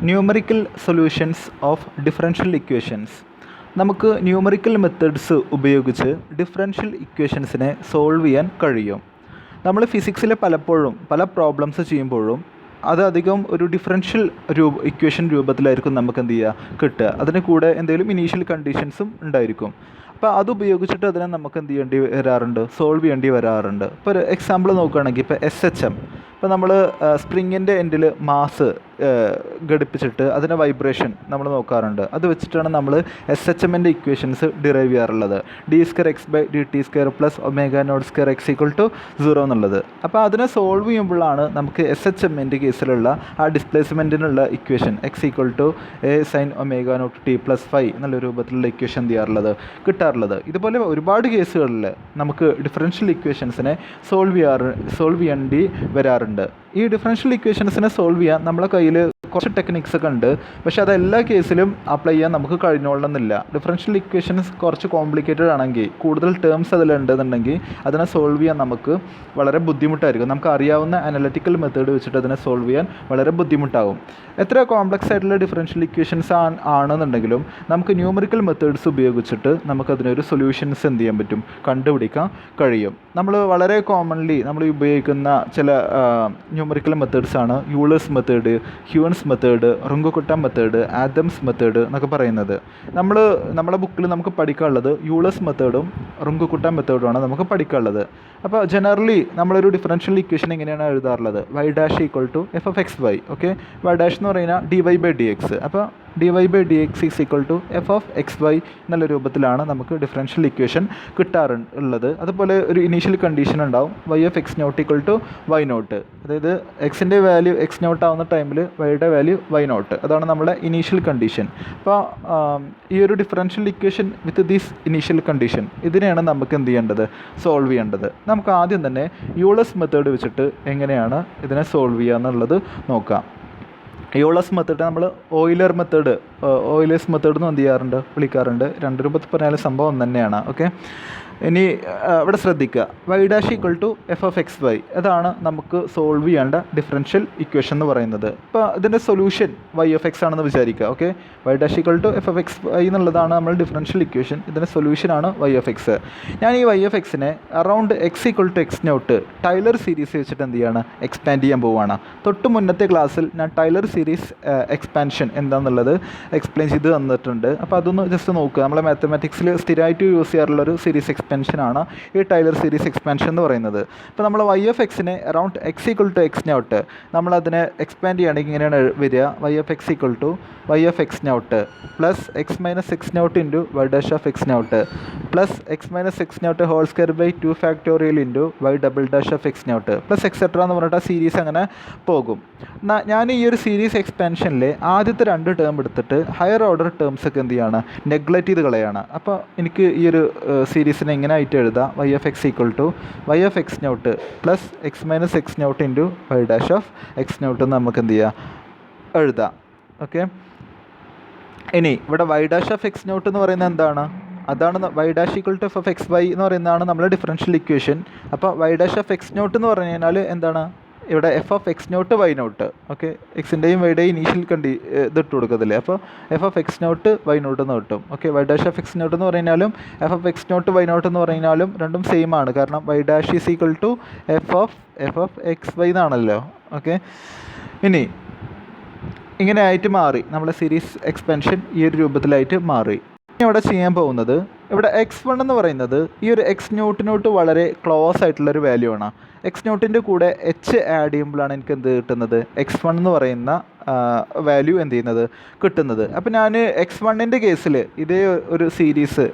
Numerical solutions of differential equations. നമുക്ക് numerical methods ഉപയോഗിച്ച് differential ഇക്വേഷൻസിനെ solve ചെയ്യാൻ കഴിയും. നമ്മൾ ഫിസിക്സിൽ പലപ്പോഴും പല പ്രോബ്ലംസ് ചെയ്യുമ്പോഴും അത് അധികം ഒരു ഡിഫറൻഷ്യൽ ഇക്വേഷൻ രൂപത്തിലായിരിക്കും നമുക്ക് എന്ത് ചെയ്യുക കിട്ടുക. അതിന് കൂടെ എന്തെങ്കിലും ഇനീഷ്യൽ കണ്ടീഷൻസും ഉണ്ടായിരിക്കും. അപ്പോൾ അത് ഉപയോഗിച്ചിട്ട് അതിനെ നമുക്ക് എന്ത് ചെയ്യേണ്ടി വരാറുണ്ട്, സോൾവ് ചെയ്യേണ്ടി വരാറുണ്ട്. ഇപ്പോൾ ഒരു എക്സാമ്പിൾ നോക്കുകയാണെങ്കിൽ ഇപ്പോൾ SHM, ഇപ്പോൾ നമ്മൾ സ്പ്രിങ്ങിൻ്റെ എൻഡിൽ മാസ് ഘടിപ്പിച്ചിട്ട് അതിൻ്റെ വൈബ്രേഷൻ നമ്മൾ നോക്കാറുണ്ട്. അത് വെച്ചിട്ടാണ് നമ്മൾ SHMൻ്റെ ഇക്വേഷൻസ് ഡിറൈവ് ചെയ്യാറുള്ളത്. d²x/dt² + ω0² x = 0 എന്നുള്ളത്. അപ്പോൾ അതിനെ സോൾവ് ചെയ്യുമ്പോഴാണ് നമുക്ക് SHMൻ്റെ കേസിലുള്ള ആ ഡിസ്പ്ലേസ്മെൻറ്റിനുള്ള equation x = a sin ω0t + phi എന്നുള്ള രൂപത്തിലുള്ള ഇക്വേഷൻ ചെയ്യാറുള്ളത് കിട്ടാറുള്ളത്. ഇതുപോലെ ഒരുപാട് കേസുകളിൽ നമുക്ക് ഡിഫറൻഷ്യൽ ഇക്വേഷൻസിനെ സോൾവ് ചെയ്യേണ്ടി വരാറുണ്ട്. ഈ ഡിഫറൻഷ്യൽ ഇക്വേഷൻസിനെ സോൾവ് ചെയ്യാൻ നമ്മളെ കയ്യിൽ കുറച്ച് ടെക്നിക്സ് ഒക്കെ ഉണ്ട്. പക്ഷേ അത് എല്ലാ കേസിലും അപ്ലൈ ചെയ്യാൻ നമുക്ക് കഴിഞ്ഞോളണമെന്നില്ല. ഡിഫറൻഷ്യൽ ഇക്വേഷൻസ് കുറച്ച് കോംപ്ലിക്കേറ്റഡ് ആണെങ്കിൽ, കൂടുതൽ ടേംസ് അതിലുണ്ടെന്നുണ്ടെങ്കിൽ അതിനെ സോൾവ് ചെയ്യാൻ നമുക്ക് വളരെ ബുദ്ധിമുട്ടായിരിക്കും. നമുക്ക് അറിയാവുന്ന അനലിറ്റിക്കൽ മെത്തേഡ് വെച്ചിട്ട് അതിനെ സോൾവ് ചെയ്യാൻ വളരെ ബുദ്ധിമുട്ടാകും. എത്ര കോംപ്ലക്സ് ആയിട്ടുള്ള ഡിഫറൻഷ്യൽ ഇക്വേഷൻസ് ആണെന്നുണ്ടെങ്കിലും നമുക്ക് ന്യൂമറിക്കൽ മെത്തേഡ്സ് ഉപയോഗിച്ചിട്ട് നമുക്കതിനൊരു സൊല്യൂഷൻസ് എന്ത് ചെയ്യാൻ പറ്റും, കണ്ടുപിടിക്കാൻ കഴിയും. നമ്മൾ വളരെ കോമൺലി നമ്മൾ ഉപയോഗിക്കുന്ന ചില ന്യൂമറിക്കൽ മെത്തേഡ്സാണ് Euler's method, Heun's method, Runge Kutta method, Adams method എന്നൊക്കെ പറയുന്നത്. നമ്മുടെ ബുക്കിൽ നമുക്ക് പഠിക്കാനുള്ളത് യൂളേഴ്സ് മെത്തേഡും റുങ്കുകുട്ട മെത്തേഡുമാണ് നമുക്ക് പഠിക്കാനുള്ളത്. അപ്പോൾ ജനറലി നമ്മളൊരു ഡിഫറൻഷ്യൽ ഇക്വേഷൻ എങ്ങനെയാണ് എഴുതാറുള്ളത്, y' = f(x, y). Okay, y' എന്ന് പറയുന്നത് dy/dx. അപ്പോൾ dy/dx = f(x, y) എന്നുള്ള രൂപത്തിലാണ് നമുക്ക് ഡിഫറൻഷ്യൽ ഇക്വേഷൻ കിട്ടാറുള്ളത്. അതുപോലെ ഒരു ഇനീഷ്യൽ കണ്ടീഷൻ ഉണ്ടാവും, y(x0) = y0. അതായത് എക്സിൻ്റെ വാല്യൂ x0 ആവുന്ന ടൈമിൽ വൈയുടെ വാല്യൂ y0. അതാണ് നമ്മുടെ ഇനീഷ്യൽ കണ്ടീഷൻ. അപ്പോൾ ഈ ഒരു differential equation with these initial condition ഇതിനെയാണ് നമുക്ക് എന്ത് ചെയ്യേണ്ടത്, സോൾവ് ചെയ്യേണ്ടത്. നമുക്ക് ആദ്യം തന്നെ യൂളേഴ്സ് മെത്തേഡ് വെച്ചിട്ട് എങ്ങനെയാണ് ഇതിനെ സോൾവ് ചെയ്യുക എന്നുള്ളത് നോക്കാം. യൂളേഴ്സ് മെത്തേഡ് നമ്മൾ ഓയിലേഴ്സ് മെത്തേഡ് എന്ന് എന്ത് ചെയ്യാറുണ്ട്, വിളിക്കാറുണ്ട്. രണ്ട് രൂപത്തിൽ പറഞ്ഞാൽ സംഭവം തന്നെയാണ്. ഓക്കെ, ഇനി ഇവിടെ ശ്രദ്ധിക്കുക, y' = f(x, y). അതാണ് നമുക്ക് സോൾവ് ചെയ്യേണ്ട ഡിഫറൻഷ്യൽ ഇക്വേഷൻ എന്ന് പറയുന്നത്. ഇപ്പോൾ ഇതിൻ്റെ സൊല്യൂഷൻ y(x) ആണെന്ന് വിചാരിക്കുക. ഓക്കെ, y' = f(x, y) എന്നുള്ളതാണ് നമ്മൾ ഡിഫറൻഷ്യൽ ഇക്വേഷൻ. ഇതിൻ്റെ സൊല്യൂഷനാണ് y(x). ഞാൻ ഈ y(x)നെ around x = x0 Taylor series വെച്ചിട്ട് എന്ത് ചെയ്യാണ്, എക്സ്പാൻഡ് ചെയ്യാൻ പോവുകയാണ്. തൊട്ട് മുന്നത്തെ ക്ലാസ്സിൽ ഞാൻ ടൈലർ സീരീസ് എക്സ്പാൻഷൻ എന്താണെന്നുള്ളത് എക്സ്പ്ലെയിൻ ചെയ്ത് തന്നിട്ടുണ്ട്. അപ്പോൾ അതൊന്ന് ജസ്റ്റ് നോക്കുക. നമ്മളെ മാത്തമാറ്റിക്സിൽ സ്ഥിരമായിട്ട് യൂസ് ചെയ്യാറുള്ളൊരു സീരീസ് എക്സ്പാൻഷനാണ് ഈ ടൈലർ സീരീസ് എക്സ്പാൻഷൻ എന്ന് പറയുന്നത്. ഇപ്പോൾ നമ്മൾ y(x)നെ അറൗണ്ട് x = x0 നമ്മളതിനെ എക്സ്പാൻഡ് ചെയ്യുകയാണെങ്കിൽ ഇങ്ങനെയാണ് വരിക, y(x) = y(x0) + x - x0 × y'(x0) + x - x0² (2) y'(x0) + etcetera എന്ന് പറഞ്ഞിട്ട് ആ സീരീസ് അങ്ങനെ പോകും. ഞാൻ ഈ ഒരു സീരീസ് എക്സ്പാൻഷനിൽ ആദ്യത്തെ രണ്ട് ടേം എടുത്തിട്ട് ഹയർ ഓർഡർ ടേംസ് ഒക്കെ എന്ത് ചെയ്യാണ്, നെഗ്ലക്റ്റ് ചെയ്ത് കളയാണ്. അപ്പോൾ എനിക്ക് ഈ ഒരു സീരീസിനെ ഇങ്ങനെ ആയിട്ട് എഴുതാം, y(x) = y(x0) + x - x0 × y'(x0) എന്ന് നമുക്ക് എന്ത് ചെയ്യാം, എഴുതാം. ഓക്കെ, ഇനി ഇവിടെ y'(x0) എന്ന് പറയുന്നത് എന്താണ്, അതാണ് y' = f(x, y) എന്ന് പറയുന്നതാണ് നമ്മുടെ ഡിഫറൻഷ്യൽ ഇക്വേഷൻ. അപ്പോൾ y'(x0) എന്ന് പറഞ്ഞു കഴിഞ്ഞാൽ എന്താണ്, ഇവിടെ f(x0, y0). ഓക്കെ, എക്സിൻ്റെയും വൈയുടെയും ഇനീഷ്യൽ ഇതിട്ട് കൊടുക്കത്തില്ലേ, അപ്പോൾ f(x0, y0) എന്ന് കിട്ടും. ഓക്കെ, y'(x0) എന്ന് പറഞ്ഞാലും f(x0, y0) എന്ന് പറഞ്ഞാലും രണ്ടും സെയിം ആണ്. കാരണം y' = f(x, y) എന്നാണല്ലോ. ഓക്കെ, ഇനി ഇങ്ങനെ ആയിട്ട് മാറി, നമ്മളെ സീരീസ് എക്സ്പാൻഷൻ ഈ ഒരു രൂപത്തിലായിട്ട് മാറി. ഇനി ഇവിടെ ചെയ്യാൻ പോകുന്നത്, ഇവിടെ x1 എന്ന് പറയുന്നത് ഈ ഒരു x0 വളരെ ക്ലോസ് ആയിട്ടുള്ളൊരു വാല്യൂ ആണ്. x0ൻ്റെ കൂടെ h ആഡ് ചെയ്യുമ്പോഴാണ് എനിക്ക് എന്ത് കിട്ടുന്നത്, x1 എന്ന് പറയുന്ന വാല്യൂ എന്ത് ചെയ്യുന്നത്, കിട്ടുന്നത്. അപ്പോൾ ഞാൻ x1ൻ്റെ കേസിൽ ഇതേ ഒരു സീരീസ്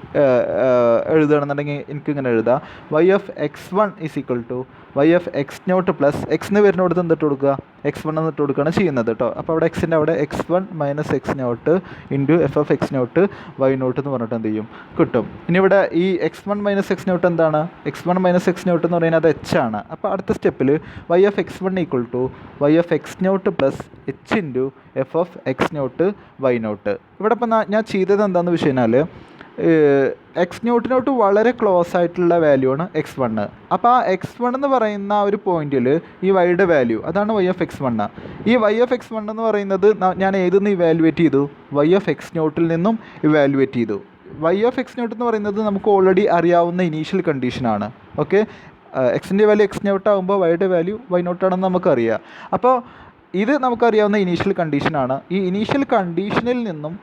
എഴുതുകയാണെന്നുണ്ടെങ്കിൽ എനിക്കിങ്ങനെ എഴുതാം, y(x1) = y(x0) + x വരുന്നോടത്ത് എന്തിട്ട് കൊടുക്കുക, x1 എന്നിട്ട് കൊടുക്കുകയാണ് ചെയ്യുന്നത് കേട്ടോ. അപ്പോൾ അവിടെ എക്സിൻ്റെ അവിടെ x1 - x0 × f(x0, y0) എന്ന് പറഞ്ഞിട്ട് എന്ത് ചെയ്യും, കിട്ടും. ഇനി ഇവിടെ ഈ x1 - x0 എന്താണ്, x1 - x0 എന്ന് പറയുന്നത് അത് h ആണ്. അപ്പോൾ അടുത്ത സ്റ്റെപ്പിൽ y(x1) = y(x0 + h × f(x0, y0). ഇവിടെ ഇപ്പം ഞാൻ ചെയ്തത് എന്താണെന്ന് വെച്ച് കഴിഞ്ഞാൽ, എക്സ് നോട്ടിനോട്ട് വളരെ ക്ലോസ് ആയിട്ടുള്ള വാല്യൂ ആണ് x1. അപ്പോൾ ആ x1 എന്ന് പറയുന്ന ആ ഒരു പോയിന്റിൽ ഈ വൈയുടെ വാല്യൂ അതാണ് y(x1). ഈ y(x1) എന്ന് പറയുന്നത് ഞാൻ ഏതിൽ നിന്ന് ഇവാലുവേറ്റ് ചെയ്തു? y(x നോട്ടിൽ നിന്നും ഇവാലുവേറ്റ് ചെയ്തു. y(x നോട്ട്) എന്ന് പറയുന്നത് നമുക്ക് ഓൾറെഡി അറിയാവുന്ന ഇനീഷ്യൽ കണ്ടീഷനാണ്. ഓക്കെ, എക്സിൻ്റെ വാല്യൂ x നോട്ട് ആകുമ്പോൾ വൈയുടെ വാല്യൂ y നോട്ടാണെന്ന് നമുക്കറിയാം. അപ്പോൾ ഇത് നമുക്കറിയാവുന്ന ഇനീഷ്യൽ കണ്ടീഷനാണ്. ഈ ഇനീഷ്യൽ കണ്ടീഷനിൽ നിന്നും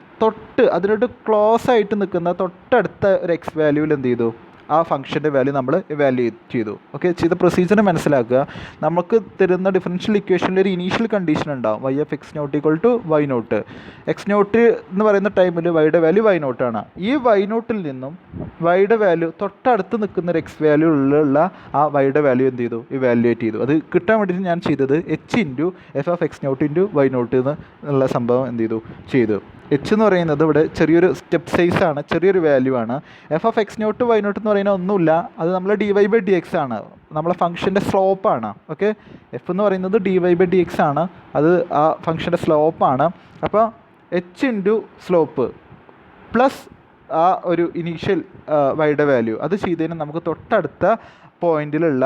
അതിനോട് ക്ലോസ് ആയിട്ട് നിൽക്കുന്ന തൊട്ടടുത്ത ഒരു എക്സ് വാല്യൂവിൽ എന്ത് ചെയ്തു? ആ ഫംഗ്ഷൻ്റെ വാല്യൂ നമ്മൾ ഇവാലുവേറ്റ് ചെയ്തു. ഓക്കെ, ചെയ്ത പ്രൊസീജിയർ മനസ്സിലാക്കുക. നമുക്ക് തരുന്ന ഡിഫറൻഷ്യൽ ഇക്വേഷനിൽ ഒരു ഇനീഷ്യൽ കണ്ടീഷൻ ഉണ്ടാവും, y(x naught) = y naught. X naught എന്ന് പറയുന്ന ടൈമിൽ വൈയുടെ വാല്യൂ y നോട്ടാണ്. ഈ y നോട്ടിൽ നിന്നും വൈയുടെ വാല്യൂ തൊട്ടടുത്ത് നിൽക്കുന്ന ഒരു എക്സ് വാല്യൂ ഉള്ള ആ വൈയുടെ വാല്യൂ എന്ത് ചെയ്തു? ഇവാലുവേറ്റ് ചെയ്തു. അത് കിട്ടാൻ വേണ്ടിയിട്ട് ഞാൻ ചെയ്തത് h(f(x0) × y നോട്ട് എന്നുള്ള സംഭവം എന്ത് ചെയ്തു. എച്ച് എന്ന് പറയുന്നത് ഇവിടെ ചെറിയൊരു സ്റ്റെപ്പ് സൈസാണ്, ചെറിയൊരു വാല്യൂ ആണ്. f(x0) y നോട്ട് എന്ന് പറയുന്നത് ഒന്നുമില്ല, അത് നമ്മൾ dy/dx ആണ്, നമ്മളെ ഫംഗ്ഷൻ്റെ സ്ലോപ്പാണ്. ഓക്കെ, എഫ് എന്ന് പറയുന്നത് dy/dx ആണ്, അത് ആ ഫംഗ്ഷൻ്റെ സ്ലോപ്പാണ്. അപ്പോൾ h സ്ലോപ്പ് പ്ലസ് ആ ഒരു ഇനീഷ്യൽ വൈയുടെ വാല്യൂ അത് ചെയ്തതിന് നമുക്ക് തൊട്ടടുത്ത പോയിന്റിലുള്ള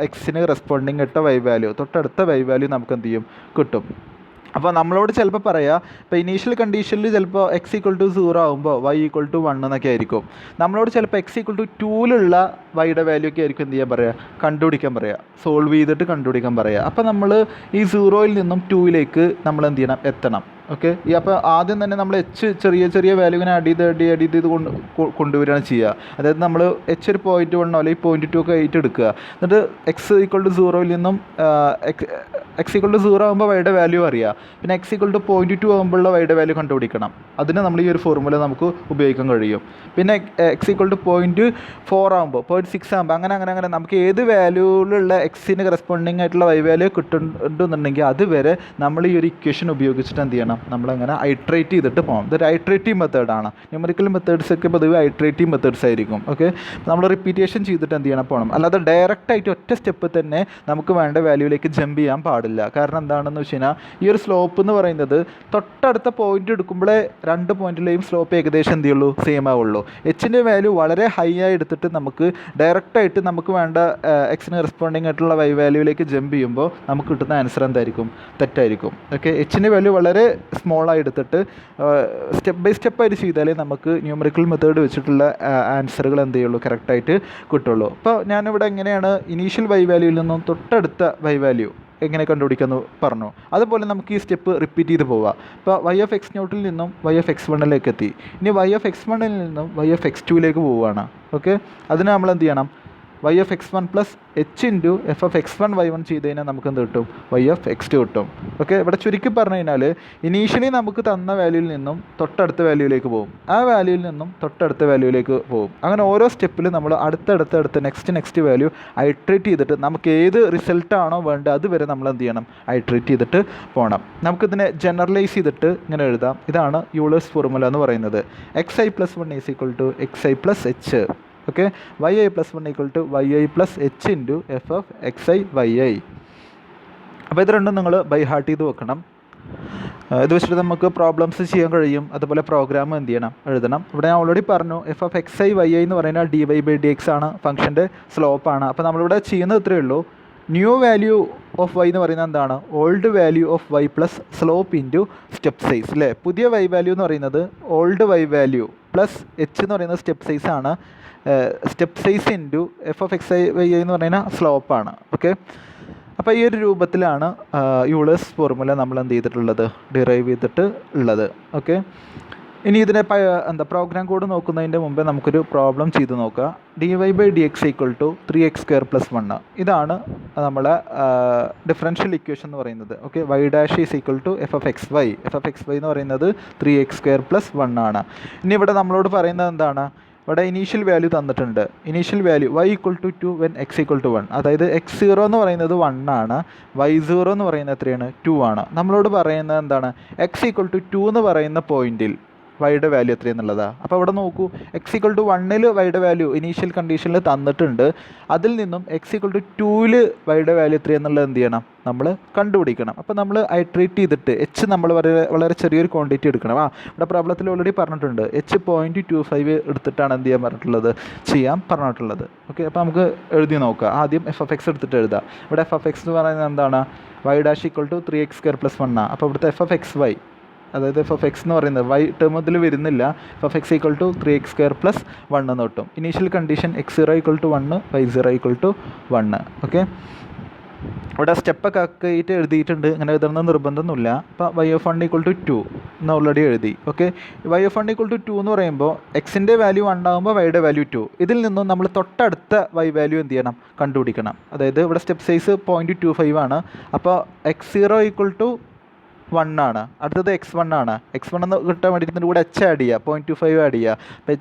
എക്സിന് റെസ്പോണ്ടിങ് ഇട്ട വൈ വാല്യൂ, തൊട്ടടുത്ത വൈ വാല്യൂ നമുക്ക് എന്ത് ചെയ്യും? കിട്ടും. അപ്പോൾ നമ്മളോട് ചിലപ്പോൾ പറയാം, ഇപ്പോൾ ഇനീഷ്യൽ കണ്ടീഷനിൽ ചിലപ്പോൾ x=0 ആകുമ്പോൾ y=1 എന്നൊക്കെ ആയിരിക്കും. നമ്മളോട് ചിലപ്പോൾ x=2 വൈയുടെ വാല്യൂ ഒക്കെ ആയിരിക്കും എന്ത് ചെയ്യാൻ പറയുക? കണ്ടുപിടിക്കാൻ പറയുക, സോൾവ് ചെയ്തിട്ട് കണ്ടുപിടിക്കാൻ പറയുക. അപ്പോൾ നമ്മൾ ഈ 0യിൽ നിന്നും 2ലേക്ക് നമ്മൾ എന്ത് ചെയ്യണം? എത്തണം. ഓക്കെ, ഈ അപ്പോൾ ആദ്യം തന്നെ നമ്മൾ ചെറിയ ചെറിയ വാല്യൂവിനെ ആഡ് ചെയ്ത് കൊണ്ടുവരികയാണ് ചെയ്യുക. അതായത് നമ്മൾ ഒരു 0.1 അല്ലെങ്കിൽ 0.2 ഒക്കെ ആയിട്ട് എടുക്കുക. എന്നിട്ട് x=0യിൽ നിന്നും x=0 ആകുമ്പോൾ വൈയുടെ വാല്യൂ അറിയാം, പിന്നെ x=0.2 ആകുമ്പോഴുള്ള വൈയുടെ വാല്യൂ കണ്ടുപിടിക്കണം. അതിന് നമ്മൾ ഈ ഒരു ഫോർമുല നമുക്ക് ഉപയോഗിക്കാൻ കഴിയും. പിന്നെ x=0.4 ആകുമ്പോൾ 0.6 ആകുമ്പോൾ അങ്ങനെ നമുക്ക് ഏത് വാല്യൂവിലുള്ള എക്സിന് കറസ്പോണ്ടിങ് ആയിട്ടുള്ള വൈ വാല്യൂ കിട്ടുന്നുണ്ടെങ്കിൽ അതുവരെ നമ്മൾ ഈ ഒരു ഇക്വേഷൻ ഉപയോഗിച്ചിട്ട് എന്ത് ചെയ്യണം? നമ്മളങ്ങനെ ഐട്രേറ്റ് ചെയ്തിട്ട് പോകാം. ഇതൊരു ഐട്രേറ്റീവ് മെത്തേഡാണ്. ന്യൂമറിക്കൽ മെത്തേഡ്സ് ഒക്കെ പൊതുവെ ഐട്രേറ്റീവ് മെത്തേഡ്സ് ആയിരിക്കും. ഓക്കെ, നമ്മൾ റിപ്പീറ്റേഷൻ ചെയ്തിട്ട് എന്ത് ചെയ്യണം? പോകണം. അല്ലാതെ ഡയറക്റ്റായിട്ട് ഒറ്റ സ്റ്റെപ്പ് തന്നെ നമുക്ക് വേണ്ട വാല്യൂവിലേക്ക് ജമ്പ് ചെയ്യാൻ പാടില്ല. കാരണം എന്താണെന്ന് വെച്ച് കഴിഞ്ഞാൽ ഈ ഒരു സ്ലോപ്പ് എന്ന് പറയുന്നത് തൊട്ടടുത്ത പോയിന്റ് എടുക്കുമ്പോഴേ രണ്ട് പോയിന്റിലെയും സ്ലോപ്പ് ഏകദേശം എന്ത് ചെയ്യുള്ളൂ? സെയിം ആവുള്ളൂ. എച്ചിൻ്റെ വാല്യൂ വളരെ ഹൈ ആയി എടുത്തിട്ട് നമുക്ക് ഡയറക്റ്റായിട്ട് നമുക്ക് വേണ്ട എക്സിന് റെസ്പോണ്ടിങ് ആയിട്ടുള്ള വൈ വാല്യൂവിലേക്ക് ജമ്പ് ചെയ്യുമ്പോൾ നമുക്ക് കിട്ടുന്ന ആൻസർ എന്തായിരിക്കും? തെറ്റായിരിക്കും. ഓക്കെ, എച്ചിൻ്റെ വാല്യൂ വളരെ സ്മോളായി എടുത്തിട്ട് സ്റ്റെപ്പ് ബൈ സ്റ്റെപ്പായിട്ട് ചെയ്താലേ നമുക്ക് ന്യൂമറിക്കൽ മെത്തേഡ് വെച്ചിട്ടുള്ള ആൻസറുകൾ എന്ത് ചെയ്യുള്ളൂ? കറക്റ്റായിട്ട് കിട്ടുള്ളൂ. അപ്പോൾ ഞാനിവിടെ എങ്ങനെയാണ് ഇനീഷ്യൽ വൈ വാല്യൂവിൽ നിന്നും തൊട്ടടുത്ത വൈ വാല്യൂ എങ്ങനെ കണ്ടുപിടിക്കാമെന്ന് പറഞ്ഞു. അതുപോലെ നമുക്ക് ഈ സ്റ്റെപ്പ് റിപ്പീറ്റ് ചെയ്ത് പോവാം. ഇപ്പോൾ y(x0) നിന്നും y(x1) എത്തി. ഇനി y(x1) നിന്നും y(x2) പോവുകയാണ്. ഓക്കെ, അതിന് നമ്മൾ എന്ത് ചെയ്യണം? y(x1) + h(f(x1y1) ചെയ്ത് കഴിഞ്ഞാൽ നമുക്ക് എന്ത് കിട്ടും? y(x2) കിട്ടും. ഓക്കെ, ഇവിടെ ചുരുക്കി പറഞ്ഞു കഴിഞ്ഞാൽ ഇനീഷ്യലി നമുക്ക് തന്ന വാല്യൂവിൽ നിന്നും തൊട്ടടുത്ത വാല്യൂവിലേക്ക് പോകും, ആ വാല്യൂവിൽ നിന്നും തൊട്ടടുത്ത വാല്യൂവിലേക്ക് പോകും. അങ്ങനെ ഓരോ സ്റ്റെപ്പിലും നമ്മൾ അടുത്തടുത്ത് നെക്സ്റ്റ് വാല്യൂ ഐട്രേറ്റ് ചെയ്തിട്ട് നമുക്ക് ഏത് റിസൾട്ടാണോ വേണ്ടത് അതുവരെ നമ്മൾ എന്ത് ചെയ്യണം? ഐട്രേറ്റ് ചെയ്തിട്ട് പോകണം. നമുക്കിതിനെ ജനറലൈസ് ചെയ്തിട്ട് ഇങ്ങനെ എഴുതാം. ഇതാണ് യൂളേഴ്സ് ഫോർമുല എന്ന് പറയുന്നത്. xi + 1 = xi + h. Okay, yi + 1 = yi + h × f(xi)yi. അപ്പോൾ ഇത് രണ്ടും നിങ്ങൾ ബൈ ഹാർട്ട് ചെയ്ത് വെക്കണം. ഇത് വെച്ചിട്ട് നമുക്ക് പ്രോബ്ലംസ് ചെയ്യാൻ കഴിയും. അതുപോലെ പ്രോഗ്രാം എന്ത് ചെയ്യണം? എഴുതണം. ഇവിടെ ഞാൻ ഓൾറെഡി പറഞ്ഞു f(xi)yi എന്ന് പറയുന്നത് dy/dx ആണ്, ഫംഗ്ഷൻ്റെ സ്ലോപ്പാണ്. അപ്പോൾ നമ്മളിവിടെ ചെയ്യുന്നത് ഇത്രയേ ഉള്ളൂ. ന്യൂ വാല്യൂ ഓഫ് വൈ എന്ന് പറയുന്നത് എന്താണ്? Old value of y plus slope into step size അല്ലേ. പുതിയ വൈ വാല്യൂ എന്ന് പറയുന്നത് old y value plus h എന്ന് പറയുന്നത് സ്റ്റെപ്പ് സൈസാണ്. Step size into f(xi)yi എന്ന് പറയുന്ന സ്ലോപ്പാണ്. ഓക്കെ, അപ്പോൾ ഈ ഒരു രൂപത്തിലാണ് യൂളേഴ്സ് ഫോർമുല നമ്മൾ എന്ത് ചെയ്തിട്ടുള്ളത്? ഡിറൈവ് ചെയ്തിട്ട് ഉള്ളത്. ഓക്കെ, ഇനി ഇതിനെ പ്രോഗ്രാം കോഡ് നോക്കുന്നതിൻ്റെ മുമ്പേ നമുക്കൊരു പ്രോബ്ലം ചെയ്ത് നോക്കാം. dy/dx = 3x² + 1. ഇതാണ് നമ്മളെ ഡിഫറൻഷ്യൽ ഇക്വേഷൻ എന്ന് പറയുന്നത്. Okay, y' = f(xy). f(xy) എന്ന് പറയുന്നത് 3x² + 1 ആണ്. ഇനി ഇവിടെ നമ്മളോട് പറയുന്നത് എന്താണ്? ഇവിടെ ഇനീഷ്യൽ വാല്യൂ തന്നിട്ടുണ്ട്. Initial value y = 2 when x = 1. അതായത് x0 എന്ന് പറയുന്നത് 1 ആണ്, y0 എന്ന് പറയുന്നത് എത്രയാണ്? 2 ആണ്. നമ്മളോട് പറയുന്നത് എന്താണ്? x = 2 എന്ന് പറയുന്ന പോയിന്റിൽ വൈയുടെ വാല്യൂ എത്രയെന്നുള്ളതാണ്. അപ്പോൾ ഇവിടെ നോക്കൂ, എക്സ് ഈക്വൽ ടു 1-ൽ വൈയുടെ വാല്യൂ ഇനീഷ്യൽ കണ്ടീഷനിൽ തന്നിട്ടുണ്ട്. അതിൽ നിന്നും എക്സ് ഈക്വൽ ടു 2-ൽ വൈയുടെ വാല്യൂ എത്രയെന്നുള്ളത് എന്ത് ചെയ്യണം, നമ്മൾ കണ്ടുപിടിക്കണം. അപ്പോൾ നമ്മൾ ഐട്രേറ്റ് ചെയ്തിട്ട് എച്ച് നമ്മൾ വളരെ ചെറിയൊരു ക്വാണ്ടിറ്റി എടുക്കണം. ഇവിടെ പ്രോബ്ലത്തിൽ ഓൾറെഡി പറഞ്ഞിട്ടുണ്ട് എച്ച് 0.25 എടുത്തിട്ടാണ് എന്ത് ചെയ്യാൻ പറഞ്ഞിട്ടുള്ളത്, ചെയ്യാൻ പറഞ്ഞിട്ടുള്ളത്. ഓക്കെ, അപ്പോൾ നമുക്ക് എഴുതി നോക്കാം. ആദ്യം എഫ് ഓഫ് എക്സ് എടുത്തിട്ട് എഴുതാം. ഇവിടെ എഫ് ഓഫ് എക്സ് എന്ന് പറയുന്നത് എന്താണ്, Y dash equal to 3x² + 1 ആണ്. അപ്പോൾ ഇവിടുത്തെ എഫ് ഓഫ് എക്സ് വൈ, അതായത് എഫ് ഓഫ് എക്സ് എന്ന് പറയുന്നത് വൈ ടേം ഇതിൽ വരുന്നില്ല. F of x equal to 3x² + 1 എന്ന് കിട്ടും. Initial condition x0 equal to 1, y0 equal to 1. Okay, ഇവിടെ സ്റ്റെപ്പൊക്കെ ആക്കിയിട്ട് എഴുതിയിട്ടുണ്ട്, അങ്ങനെ എഴുതണമെന്ന് നിർബന്ധമൊന്നുമില്ല. അപ്പോൾ വൈ ഓഫ് 1 ഈക്വൽ ടു 2 എന്ന് ഓൾറെഡി എഴുതി. Okay, y of 1 equal to 2 എന്ന് പറയുമ്പോൾ എക്സിൻ്റെ വാല്യൂ 1 ആകുമ്പോൾ വൈയുടെ വാല്യൂ 2. ഇതിൽ നിന്നും നമ്മൾ തൊട്ടടുത്ത വൈ വാല്യൂ എന്ത് ചെയ്യണം, കണ്ടുപിടിക്കണം. അതായത് ഇവിടെ സ്റ്റെപ്പ് സൈസ് 0.25 ആണ്. അപ്പോൾ x0 ഈക്വൽ ടു 1 ആണ്. അടുത്തത് x1 ആണ്. x1 എന്ന് കിട്ടാൻ വേണ്ടിയിട്ട് ഇതിൻ്റെ കൂടെ h ആഡ് ചെയ്യുക, 0.25 ആഡ് ചെയ്യുക.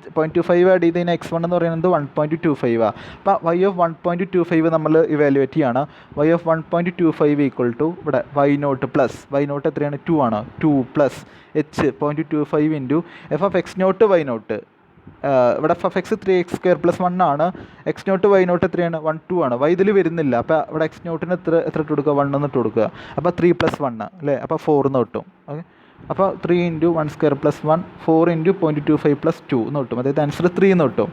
അപ്പോൾ 0.25 ആഡ് ചെയ്ത് കഴിഞ്ഞാൽ x1 എന്ന് പറയുന്നത് 1.25 ആണ്. അപ്പോൾ y ഓഫ് 1.25 നമ്മൾ ഇവാലുവേറ്റ് ചെയ്യാണ്. y ഓഫ് 1.25 ഈക്വൽ ടു ഇവിടെ y0 പ്ലസ് y0 എത്രയാണ്, 2 ആണ്. 2 plus h 0.25 into f of x0 y0. ഇവിടെ എഫ് ഓഫ് എക്സ് 3x² + 1 ആണ്. x0 y0 എത്രയാണ്, 1 2 ആണ്. y ഇതിൽ വരുന്നില്ല. അപ്പോൾ ഇവിടെ x0 എത്ര ഇട്ട് കൊടുക്കുക, 1 എന്നിട്ട് കൊടുക്കുക. അപ്പോൾ 3 + 1 അല്ലേ, അപ്പോൾ 4 എന്ന് കിട്ടും. ഓക്കെ, അപ്പോൾ 3 × 1² + 1 4 × 0.25 + 2 എന്ന് കിട്ടും. അതായത് ആൻസർ 3 എന്ന് കിട്ടും.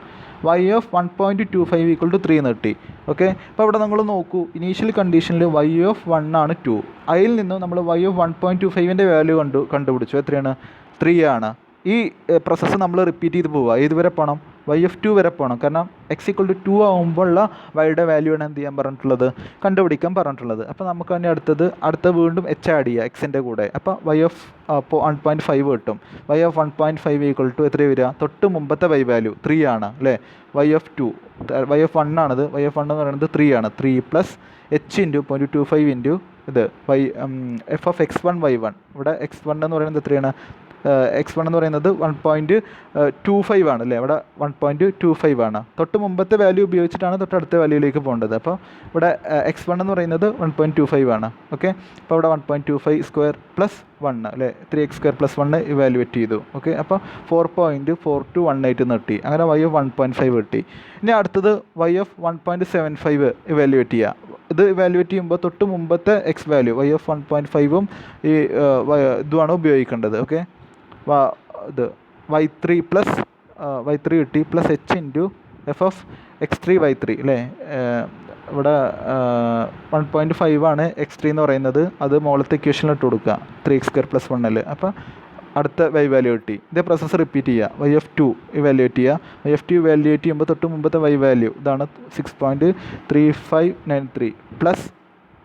y ഓഫ് 1.25 ഈക്വൽ ടു 3 എന്ന് കിട്ടി. ഓക്കെ, അപ്പോൾ ഇവിടെ നിങ്ങൾ നോക്കൂ, ഇനീഷ്യൽ കണ്ടീഷനിൽ y ഓഫ് 1 ആണ് 2. അതിൽ നിന്ന് നമ്മൾ y ഓഫ് 1.25ൻ്റെ വാല്യൂ കണ്ടുപിടിച്ചു. എത്രയാണ്, 3 ആണ്. ഈ പ്രോസസ്സ് നമ്മൾ റിപ്പീറ്റ് ചെയ്ത് പോവുക. ഏതുവരെ പോകണം, y ഓഫ് 2 വരെ പോകണം. കാരണം x ഈക്വൽ ടു 2 ആകുമ്പോഴുള്ള വൈയുടെ വാല്യൂ ആണ് എന്ത് ചെയ്യാൻ പറഞ്ഞിട്ടുള്ളത്, കണ്ടുപിടിക്കാൻ പറഞ്ഞിട്ടുള്ളത്. അപ്പോൾ നമുക്ക് തന്നെ അടുത്ത വീണ്ടും h ആഡ് ചെയ്യുക എക്സിൻ്റെ കൂടെ. അപ്പോൾ y ഓഫ് 1.5 കിട്ടും. y ഓഫ് 1.5 ഈക്വൽ ടു എത്ര വരിക, തൊട്ട് മുമ്പത്തെ വൈ വാല്യൂ 3 ആണ് അല്ലേ. y ഓഫ് 2, y ഓഫ് 1 ആണത്. y ഓഫ് 1 എന്ന് പറയുന്നത് 3 ആണ്. 3 പ്ലസ് h ഇൻറ്റു 0.25 ഇൻറ്റു ഇത് എഫ് ഓഫ് x1 y1. ഇവിടെ x1 എന്ന് പറയുന്നത് എത്രയാണ്, x1 എന്ന് പറയുന്നത് 1.25 ആണ് അല്ലേ. ഇവിടെ 1.25 ആണ്. തൊട്ട് മുമ്പത്തെ വാല്യൂ ഉപയോഗിച്ചിട്ടാണ് തൊട്ടടുത്ത വാല്യൂയിലേക്ക് പോകേണ്ടത്. അപ്പോൾ ഇവിടെ x1 എന്ന് പറയുന്നത് 1.25 ആണ്. ഓക്കെ, അപ്പോൾ ഇവിടെ 1.25² + 1 അല്ലേ, 3x² + 1 ഇവാലുവേറ്റ് ചെയ്തു. ഓക്കെ, അപ്പോൾ 4.4218 കിട്ടി. അങ്ങനെ y ഓഫ് 1.5 കിട്ടി. ഇനി അടുത്തത് y ഓഫ് 1.75 ഇവാലുവേറ്റ് ചെയ്യുക. ഇത് ഇവാലുവേറ്റ് ചെയ്യുമ്പോൾ തൊട്ട് മുമ്പത്തെ എക്സ് വാല്യൂ y ഓഫ് 1.5ഉം ഈ ഇതുമാണ് ഉപയോഗിക്കേണ്ടത്. ഓക്കെ, ഇത് y3 പ്ലസ് y3 കിട്ടി plus h into f of x3 y3 അല്ലേ. ഇവിടെ 1.5 ആണ് x3 എന്ന് പറയുന്നത്. അത് മുകളിലത്തെ ഇക്വേഷനിൽ ഇട്ട് കൊടുക്കുക 3x² + 1. അപ്പോൾ അടുത്ത വൈ വാല്യൂ കിട്ടി. ഇതേ പ്രോസസ്സ് റിപ്പീറ്റ് ചെയ്യുക. y ഓഫ് 2 ഇവാലുവേറ്റ് ചെയ്യുക. y ഓഫ് 2 ഇവാലുവേറ്റ് ചെയ്യുമ്പോൾ തൊട്ട് മുമ്പത്തെ വൈ വാല്യൂ ഇതാണ് 6.3593 പ്ലസ്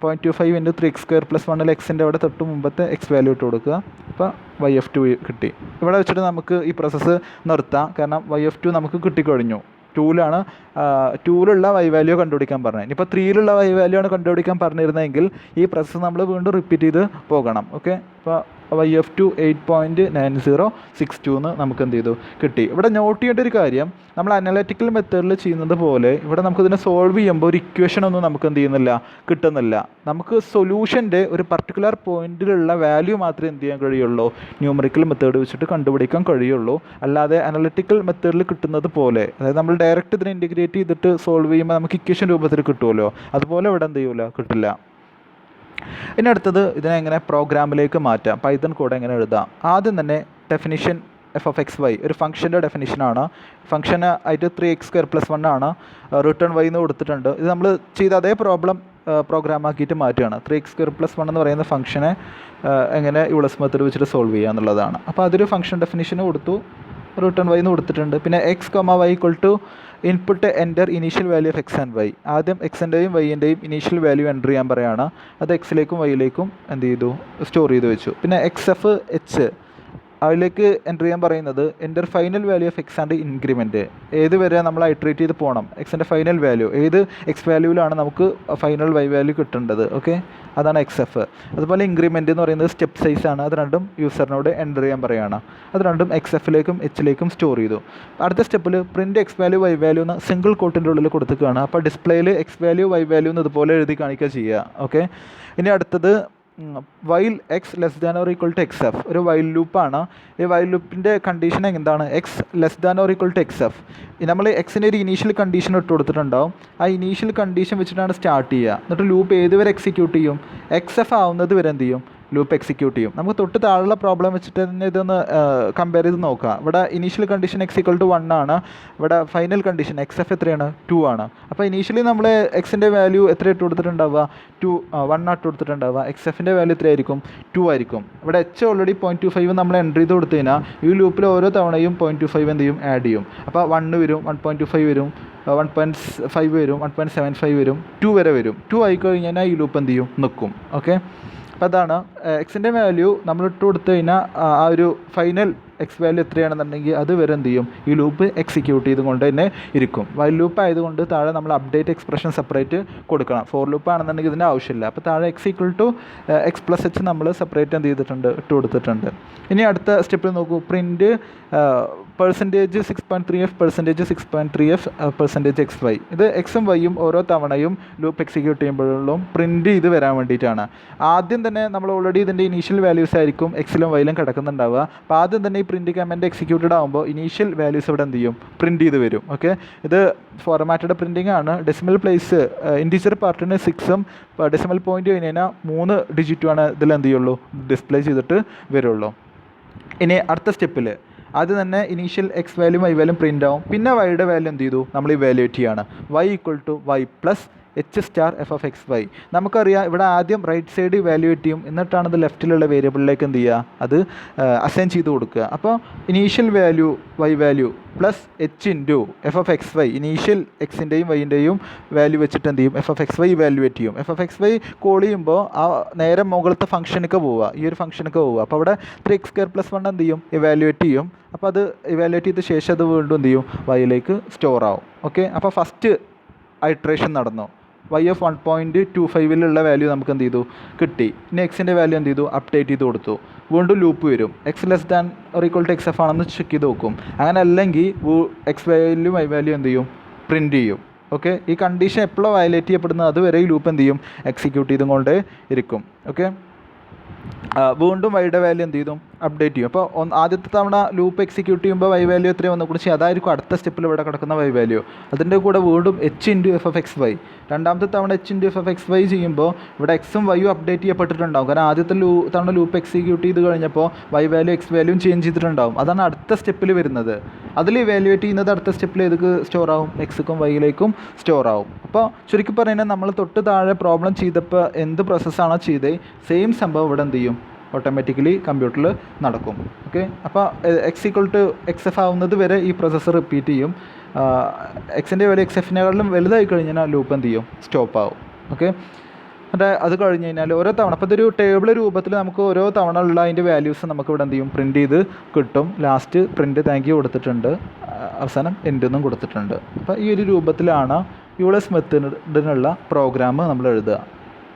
0.25 ഇൻറ്റു 3x² + 1 എക്സിൻ്റെ അവിടെ തൊട്ട് മുമ്പത്തെ എക്സ് വാല്യൂ ഇട്ട് കൊടുക്കുക. അപ്പോൾ y ഓഫ് 2 കിട്ടി. ഇവിടെ വെച്ചിട്ട് നമുക്ക് ഈ പ്രോസസ്സ് നിർത്താം. കാരണം y ഓഫ് 2 നമുക്ക് കിട്ടിക്കഴിഞ്ഞു. 2ലുള്ള വൈ വാല്യൂ കണ്ടുപിടിക്കാൻ പറഞ്ഞത്. ഇനിയിപ്പോൾ 3ലുള്ള വൈ വാല്യൂ ആണ് കണ്ടുപിടിക്കാൻ പറഞ്ഞിരുന്നതെങ്കിൽ ഈ പ്രോസസ്സ് നമ്മൾ വീണ്ടും റിപ്പീറ്റ് ചെയ്ത് പോകണം. ഓക്കെ, അപ്പോൾ y ഓഫ് 2 8.9062 എന്ന് നമുക്ക് എന്ത് ചെയ്തു, കിട്ടി. ഇവിടെ നോട്ട് ചെയ്യേണ്ട ഒരു കാര്യം, നമ്മൾ അനലറ്റിക്കൽ മെത്തേഡിൽ ചെയ്യുന്നത് പോലെ ഇവിടെ നമുക്കിതിനെ സോൾവ് ചെയ്യുമ്പോൾ ഒരു ഇക്വേഷൻ ഒന്നും നമുക്ക് എന്ത് ചെയ്യുന്നില്ല, കിട്ടുന്നില്ല. നമുക്ക് സൊല്യൂഷൻ്റെ ഒരു പർട്ടിക്കുലർ പോയിന്റിലുള്ള വാല്യൂ മാത്രമേ എന്ത് ചെയ്യാൻ കഴിയുള്ളൂ, ന്യൂമറിക്കൽ മെത്തേഡ് വെച്ചിട്ട് കണ്ടുപിടിക്കാൻ കഴിയുള്ളൂ. അല്ലാതെ അനലറ്റിക്കൽ മെത്തേഡിൽ കിട്ടുന്നത് പോലെ, അതായത് നമ്മൾ ഡയറക്റ്റ് ഇതിനെ ഇൻറ്റിഗ്രേറ്റ് ചെയ്തിട്ട് സോൾവ് ചെയ്യുമ്പോൾ നമുക്ക് ഇക്വേഷൻ രൂപത്തിൽ കിട്ടുമല്ലോ, അതുപോലെ ഇവിടെ എന്ത് ചെയ്യൂല, കിട്ടില്ല. ഇനി അടുത്തത് ഇതിനെ എങ്ങനെ പ്രോഗ്രാമിലേക്ക് മാറ്റാം, പൈത്തൺ കോഡ് എങ്ങനെ എഴുതാം. ആദ്യം തന്നെ definition f of x y ഒരു ഫംഗ്ഷൻ്റെ ഡെഫിനിഷനാണ്. ഫംഗ്ഷന് ആയിട്ട് 3x² + 1 ആണ്. റിട്ടേൺ വൈ എന്ന് കൊടുത്തിട്ടുണ്ട്. ഇത് നമ്മൾ ചെയ്ത അതേ പ്രോഗ്രാം ആക്കിയിട്ട് മാറ്റുകയാണ്. 3x² + 1 എന്ന് പറയുന്ന ഫംഗ്ഷനെ എങ്ങനെ യൂളസ് മെത്തേഡ് വെച്ചിട്ട് സോൾവ് ചെയ്യുക എന്നുള്ളതാണ്. അപ്പോൾ അതൊരു ഫംഗ്ഷൻ ഡെഫിനിഷന് കൊടുത്തു, റിട്ടേൺ വൈ എന്ന് കൊടുത്തിട്ടുണ്ട്. പിന്നെ x, y = input enter initial value of x and y. ആദ്യം എക്സിൻ്റെയും വൈൻ്റെയും ഇനീഷ്യൽ വാല്യൂ എൻ്റർ ചെയ്യാൻ പറയുകയാണ്. അത് എക്സിലേക്കും വൈയിലേക്കും എന്ത് ചെയ്തു, സ്റ്റോർ ചെയ്ത് വെച്ചു. പിന്നെ XF H അതിലേക്ക് എൻ്റർ ചെയ്യാൻ പറയുന്നത് enter final value of x and increment. ഏത് വരെ നമ്മൾ ഐട്രേറ്റ് ചെയ്ത് പോകണം, എക്സിൻ്റെ ഫൈനൽ വാല്യൂ ഏത് എക്സ് വാല്യൂവിലാണ് നമുക്ക് ഫൈനൽ വൈ വാല്യൂ കിട്ടേണ്ടത്. ഓക്കെ, അതാണ് XF. അതുപോലെ ഇൻക്രിമെൻറ്റ് എന്ന് പറയുന്നത് സ്റ്റെപ്പ് സൈസ് ആണ്. അത് രണ്ടും യൂസറിനോട് എൻ്റർ ചെയ്യാൻ പറയുകയാണ്. അത് രണ്ടും XFലേക്കും Hലേക്കും സ്റ്റോർ ചെയ്തു. അടുത്ത സ്റ്റെപ്പിൽ print x value y value എന്ന് സിംഗിൾ കോട്ടിൻ്റെ ഉള്ളിൽ കൊടുത്തിട്ടാണ്. അപ്പോൾ ഡിസ്പ്ലേയിൽ എക്സ് വാല്യൂ വൈ വാല്യൂ എന്ന് ഇതുപോലെ എഴുതി കാണിക്കുക ചെയ്യുക. ഓക്കെ, ഇനി അടുത്തത് while x less than or equal to x f ഒരു വൈൽ ലൂപ്പാണ്. ഈ വൈൽ ലൂപ്പിൻ്റെ കണ്ടീഷൻ എന്താണ്? X less than or equal to x f. നമ്മൾ എക്സിൻ്റെ ഒരു ഇനീഷ്യൽ കണ്ടീഷൻ ഇട്ട് കൊടുത്തിട്ടുണ്ടാവും. ആ ഇനീഷ്യൽ കണ്ടീഷൻ വെച്ചിട്ടാണ് സ്റ്റാർട്ട് ചെയ്യുക. എന്നിട്ട് ലൂപ്പ് ഏതുവരെ എക്സിക്യൂട്ട് ചെയ്യും? എക്സ് എഫ് ആവുന്നത് വരെ എന്ത് ചെയ്യും? ലൂപ്പ് എക്സിക്യൂട്ട് ചെയ്യും. നമുക്ക് തൊട്ട് താഴെയുള്ള പ്രോബ്ലം വെച്ചിട്ട് തന്നെ ഇതൊന്ന് കമ്പയർ ചെയ്ത് നോക്കാം. ഇവിടെ initial condition x equal to 1 ആണ്. ഇവിടെ ഫൈനൽ കണ്ടീഷൻ എക്സ് എഫ് എത്രയാണ്? 2 ആണ്. അപ്പോൾ ഇനീഷ്യലി നമ്മൾ എക്സിൻ്റെ വാല്യൂ എത്ര ഇട്ട് കൊടുത്തിട്ടുണ്ടാവുക? 1 ഇട്ട് കൊടുത്തിട്ടുണ്ടാവുക. എക്സ് എഫിൻ്റെ വാല്യൂ എത്രയായിരിക്കും? 2 ആയിരിക്കും. ഇവിടെ എച്ച് ഓൾറെഡി 0.25 നമ്മൾ എൻ്റർ ചെയ്ത് കൊടുത്തു കഴിഞ്ഞാൽ ഈ ലൂപ്പിൽ ഓരോ തവണയും 0.25 എന്ത് ചെയ്യും? ആഡ് ചെയ്യും. അപ്പോൾ 1 വരും, 1.25 വരും, 1.5 വരും, 1.75 വരും, 2 വരെ വരും. 2 ആയിക്കഴിഞ്ഞാൽ ഈ ലൂപ്പ് എന്ത് ചെയ്യും? നിൽക്കും. ഓക്കെ, അപ്പോൾ അതാണ് എക്സിൻ്റെ വാല്യൂ നമ്മൾ ഇട്ട് കൊടുത്തു കഴിഞ്ഞാൽ ആ ഒരു ഫൈനൽ എക്സ് വാല്യൂ എത്രയാണെന്നുണ്ടെങ്കിൽ അത് വരെ എന്ത് ചെയ്യും? ഈ ലൂപ്പ് എക്സിക്യൂട്ട് ചെയ്തുകൊണ്ട് തന്നെ ഇരിക്കും. വൈൽ ലൂപ്പ് ആയതുകൊണ്ട് താഴെ നമ്മൾ അപ്ഡേറ്റ് എക്സ്പ്രഷൻ സെപ്പറേറ്റ് കൊടുക്കണം. ഫോർ ലൂപ്പ് ആണെന്നുണ്ടെങ്കിൽ ഇതിൻ്റെ ആവശ്യമില്ല. അപ്പോൾ താഴെ x equal to x plus h നമ്മൾ സെപ്പറേറ്റ് എന്ത് ചെയ്തിട്ടുണ്ട്? ഇട്ട് കൊടുത്തിട്ടുണ്ട്. ഇനി അടുത്ത സ്റ്റെപ്പിൽ നോക്കൂ. Print percentage 6.3f percentage 6.3f percentage x y. ഇത് എക്സും വൈയും ഓരോ തവണയും ലൂപ്പ് എക്സിക്യൂട്ട് ചെയ്യുമ്പോഴും പ്രിൻറ്റ് ചെയ്ത് വരാൻ വേണ്ടിയിട്ടാണ്. ആദ്യം തന്നെ നമ്മൾ ഓൾറെഡി ഇതിൻ്റെ ഇനീഷ്യൽ വാല്യൂസ് ആയിരിക്കും എക്സിലും വൈയിലും കിടക്കുന്നുണ്ടാവുക. അപ്പോൾ ആദ്യം തന്നെ ഈ പ്രിൻറ്റ് കമാൻഡ് എക്സിക്യൂട്ടഡ് ആകുമ്പോൾ ഇനീഷ്യൽ വാല്യൂസ് ഇവിടെ എന്ത് ചെയ്യും? പ്രിൻറ്റ് ചെയ്ത് വരും. ഓക്കെ, ഇത് ഫോർമാറ്റഡ് പ്രിൻറ്റിംഗ് ആണ്. ഡെസിമൽ പ്ലേസ് ഇൻറ്റീജർ പാർട്ടിന് 6ഉം ഡെസിമൽ പോയിൻറ്റ് കഴിഞ്ഞാൽ 3 ഡിജിറ്റുമാണ് ഇതിൽ എന്ത് ചെയ്യുള്ളൂ? ഡിസ്പ്ലേ ചെയ്തിട്ട് വരുള്ളൂ. ഇനി അടുത്ത സ്റ്റെപ്പിൽ അത് തന്നെ initial x value y value print ആവും. പിന്നെ വൈയുടെ വാല്യൂ എന്ത് ചെയ്തു? നമ്മൾ ഇവാലുവേറ്റ് ചെയ്യാണ്. Y equal to y plus h star f of x y. നമുക്കറിയാം ഇവിടെ ആദ്യം റൈറ്റ് സൈഡ് ഇവാലുവേറ്റ് ചെയ്യും, എന്നിട്ടാണ് ഇത് ലെഫ്റ്റിലുള്ള വേരിയബിളിലേക്ക് എന്ത് ചെയ്യുക? അത് അസൈൻ ചെയ്ത് കൊടുക്കുക. അപ്പോൾ initial value y value plus h into f of x y, initial എക്സിൻ്റെയും വൈൻ്റെയും വാല്യൂ വെച്ചിട്ട് എന്ത് ചെയ്യും? F of x y evaluate ചെയ്യും. F of x y call ചെയ്യുമ്പോൾ ആ നേരെ മുകളിലത്തെ ഫംഗ്ഷനൊക്കെ പോവുക, ഈ ഒരു ഫംഗ്ഷനൊക്കെ പോവുക. അപ്പോൾ അവിടെ 3x² + 1 എന്ത് ചെയ്യും? ഇവാലുവേറ്റ് ചെയ്യും. അപ്പോൾ അത് ഇവാലുവേറ്റ് ചെയ്ത ശേഷം അത് വീണ്ടും എന്ത് ചെയ്യും? വൈയിലേക്ക് സ്റ്റോർ ആവും. ഓക്കെ, അപ്പോൾ ഫസ്റ്റ് ഐട്രേഷൻ നടന്നു. വൈ ഓഫ് 1.25 വാല്യൂ നമുക്ക് എന്ത് ചെയ്തു? കിട്ടി. ഇനി എക്സിൻ്റെ വാല്യൂ എന്ത് ചെയ്തു? അപ്ഡേറ്റ് ചെയ്ത് കൊടുത്തു. വീണ്ടും ലൂപ്പ് വരും. X less than or equal to x f ആണെന്ന് ചെക്ക് ചെയ്ത് നോക്കും. അങ്ങനെ അല്ലെങ്കിൽ എക്സ് വാല്യൂ വൈ വാല്യൂ എന്ത് ചെയ്യും? പ്രിൻറ്റ് ചെയ്യും. ഓക്കെ, ഈ കണ്ടീഷൻ എപ്പോഴും വയലേറ്റ് ചെയ്യപ്പെടുന്നത് അതുവരെ ഈ ലൂപ്പ് എന്ത് ചെയ്യും? എക്സിക്യൂട്ട് ചെയ്തുകൊണ്ട് ഇരിക്കും. ഓക്കെ, വീണ്ടും വൈയുടെ വാല്യൂ എന്ത് ചെയ്തു? അപ്ഡേറ്റ് ചെയ്യും. അപ്പോൾ ആദ്യത്തെ തവണ ലൂപ്പ് എക്സിക്യൂട്ട് ചെയ്യുമ്പോൾ വൈ വാല്യൂ എത്രയും വന്നു കുറിച്ച് അതായിരിക്കും അടുത്ത സ്റ്റെപ്പിൽ ഇവിടെ കിടക്കുന്ന വൈ വാല്യൂ. അതിൻ്റെ കൂടെ വീണ്ടും h into f of x y. രണ്ടാമത്തെ തവണ h into f of x y ചെയ്യുമ്പോൾ ഇവിടെ എക്സും വൈയും അപ്ഡേറ്റ് ചെയ്യപ്പെട്ടിട്ടുണ്ടാവും. കാരണം ആദ്യത്തെ തവണ ലൂപ്പ് എക്സിക്യൂട്ട് ചെയ്ത് കഴിഞ്ഞപ്പോൾ വൈ വാല്യൂ എക്സ് വാല്യൂയും ചേഞ്ച് ചെയ്തിട്ടുണ്ടാവും. അതാണ് അടുത്ത സ്റ്റെപ്പിൽ വരുന്നത്. അതിൽ ഇവാലുവേറ്റ് ചെയ്യുന്നത് അടുത്ത സ്റ്റെപ്പിൽ ഏതൊക്കെ സ്റ്റോർ ആവും? എക്സിനും വൈയിലേക്കും സ്റ്റോർ ആവും. അപ്പോൾ ചുരുക്കി പറയുന്നത് നമ്മൾ തൊട്ട് താഴെ പ്രോബ്ലം ചെയ്തപ്പോൾ എന്ത് പ്രോസസ്സാണോ ചെയ്തത് സെയിം സംഭവം ഇവിടെ എന്ത് ചെയ്യും? ഓട്ടോമാറ്റിക്കലി കമ്പ്യൂട്ടറിൽ നടക്കും. ഓക്കെ, അപ്പോൾ x equal to x f ആവുന്നത് വരെ ഈ പ്രോസസ്സ് റിപ്പീറ്റ് ചെയ്യും. എക്സിൻ്റെ വാല്യൂ എക്സ് എഫിനേക്കാളും വലുതായി കഴിഞ്ഞാൽ ലൂപ്പ് എന്ത് ചെയ്യും? സ്റ്റോപ്പ് ആവും. ഓക്കെ, അത് കഴിഞ്ഞ് കഴിഞ്ഞാൽ ഓരോ തവണ അപ്പോൾ ഇതൊരു ടേബിൾ രൂപത്തിൽ നമുക്ക് ഓരോ തവണ ഉള്ള അതിൻ്റെ വാല്യൂസ് നമുക്ക് ഇവിടെ എന്ത് ചെയ്യും? പ്രിൻറ്റ് ചെയ്ത് കിട്ടും. ലാസ്റ്റ് പ്രിൻറ്റ് താങ്ക് യു കൊടുത്തിട്ടുണ്ട്, അവസാനം എൻഡൊന്നും കൊടുത്തിട്ടുണ്ട്. അപ്പോൾ ഈ ഒരു രൂപത്തിലാണ് യൂളസ് മെത്തേഡിനുള്ള പ്രോഗ്രാം നമ്മൾ എഴുതുക.